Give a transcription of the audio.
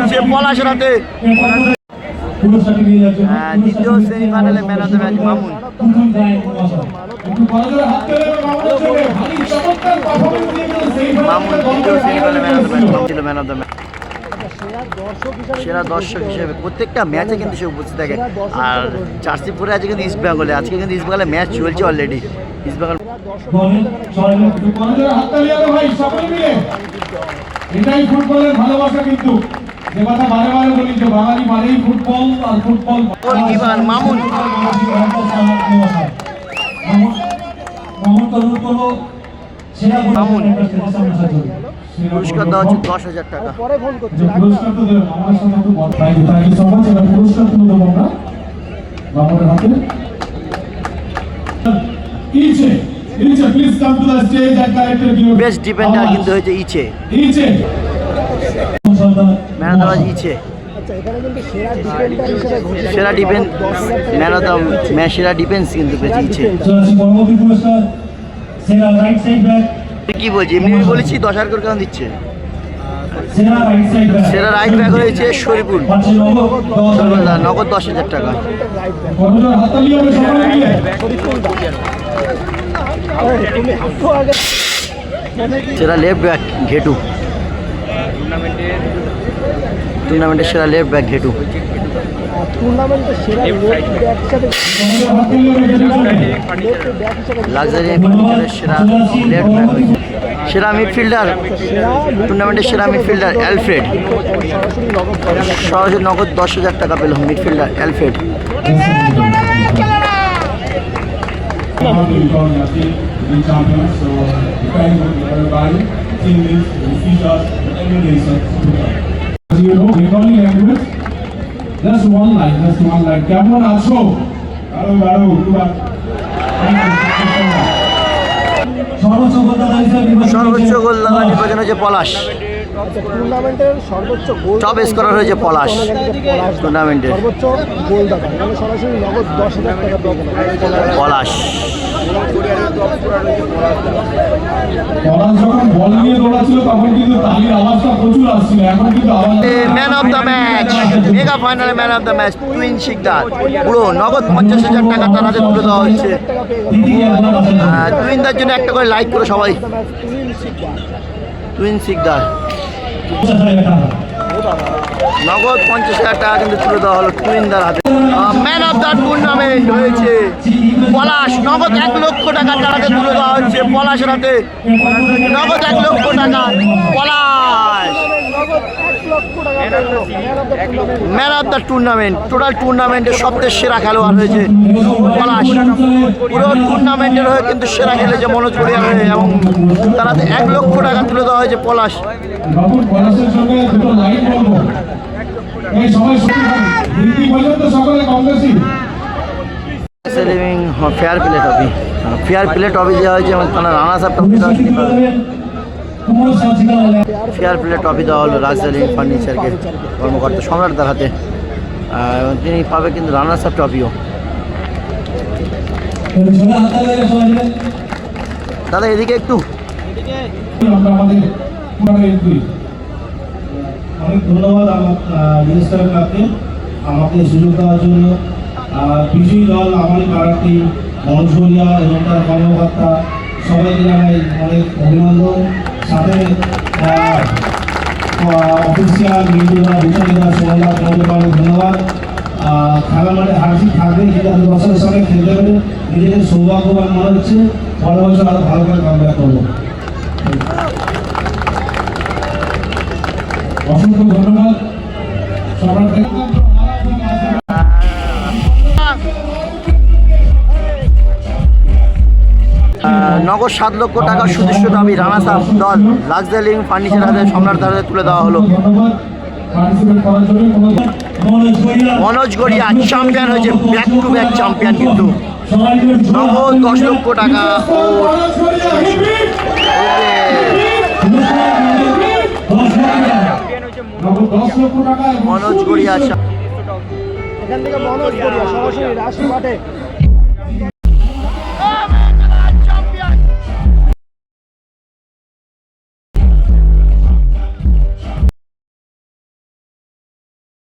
হচ্ছে পলাশের হাতে। দ্বিতীয় সেমিফাইনালে man of the match Mamun. Mamun দ্বিতীয় সেমিফাইনালে ম্যান অফ দ্য ম্যাচ। সেরা দর্শক হিসেবে প্রত্যেকটা ম্যাচে কিন্তু সে উপস্থিত থাকে। আর জার্সি পরে আছে কিন্তু ইস্ট বেঙ্গলে, আজকে কিন্তু ইস্ট বেঙ্গলের ম্যাচ চলছে অলরেডি। ইস্ট বেঙ্গল এটাই ফুটবলের ভালোবাসা, কিন্তু যে কথা বারে বারে বলি যে বাঙালি মানেই ফুটবল, আর ফুটবল মামুন। মামুন পুরস্কার দেওয়া হচ্ছে 10,000 টাকা। বেস্ট ডিফেন্ডার কিন্তু হয়েছে ইচ্ছে, ম্যান অফ দ্য ম্যাচ ইচ্ছে। সেরা defence man of the match, সেরা ডিফেন্স কিন্তু পেয়েছে ইচ্ছে। কি বলছি, এমনি বলেছি 10,000 করে কেন দিচ্ছে। সেরা রাইট ব্যাক হয়েছে শরীফুল, নগদ 10,000 টাকা। সেরা লেফট ব্যাক ঘেটু, টুর্নামেন্টের সেরা লেফট ব্যাক ঘেটু। লাক্সারি ফার্নিচারের সেরা লেফট ব্যাক হয়েছে। সেরা মিডফিল্ডার, টুর্নামেন্টের সেরা মিডফিল্ডার অ্যালফ্রেড, সরাসরি নগদ 10,000 টাকা পেল midfielder Alfred. Just one line. কেমন আছো? সর্বোচ্চ গোল নির্বাচন হয়েছে পলাশ। টুর্নামেন্টের সর্বোচ্চ গোল টপ স্কোরার হয়েছে পলাশ টুর্নামেন্টের। সর্বোচ্চ গোলদাতা মানে সরাসরি নগদ 10,000 টাকা Palash. Man of the match, mega ফাইনালে man of the match Tuhin Sikdar. পুরো নগদ 50,000 টাকা তার হাতে তুলে দেওয়া হচ্ছে। টুইনদার জন্য একটা করে লাইক করে সবাই। টুইন শিকদার নগদ 50,000 টাকা কিন্তু তুলে দেওয়া হলো টুইনদার হাতে। ম্যান অফ দ্য টুর্নামেন্ট হয়েছে পলাশ, নগদ 1 লক্ষ টাকা তার হাতে তুলে দেওয়া হচ্ছে পলাশের হাতে। নগদ 1 লক্ষ টাকা Palash, man of the tournament. Total টুর্নামেন্টের সবচেয়ে সেরা খেলোয়াড় হয়েছে পলাশ। পুরো টুর্নামেন্টের হয়ে কিন্তু সেরা খেলেছে মনোজ গড়িয়া হয়ে, এবং তার হাতে 1 লক্ষ টাকা তুলে দেওয়া হয়েছে Palash. Fair play trophy, fair play trophy দেওয়া হয়েছে এবং তারা রানার্স আপ ট্রফি দেওয়া হয়েছে। ফেয়ার প্লে ট্রফি দেওয়া হলো লাক্সারি ফার্নিচারকে কর্মকর্তা সম্রাটদার হাতে, এবং তিনি পাবে কিন্তু রানার্স আপ ট্রফিও। দাদা এদিকে একটু। অনেক ধন্যবাদ মিনিস্টার ক্লাবকে আমাকে সুযোগ দেওয়ার জন্য। বিজয়ী দল আমারই পাড়াটি মনোজ গড়িয়া এবং তার কর্মকর্তা সবাইকে জানাই অনেক অভিনন্দন। সাথে অফিসিয়াল মিডিয়া ভূষণীরা সবাইকে অনেক ধন্যবাদ। খেলা মাঠে হারজিত থাকবে, কিন্তু আমি বছরের সঙ্গে খেলতে পারে নিজেকে সৌভাগ্যবান মনে হচ্ছে। পরের বছর আরও ভালো করে কামব্যাক করবো। অসংখ্য ধন্যবাদ সবাইকে। নগদ 7 লক্ষ টাকা সুদৃশ্য দাবি রানার্স আপ দল লাক্সারি ফার্নিচার হাতে সম্রাটদার হাতে তুলে দেওয়া হলো। মনোজ গড়িয়া চ্যাম্পিয়ন হয়েছে, ব্যাক টু ব্যাক চ্যাম্পিয়ন, কিন্তু নগদ 10 লক্ষ টাকা। এখান থেকে মনোজ গড়িয়া সরাসরি রাজশাহী মাঠে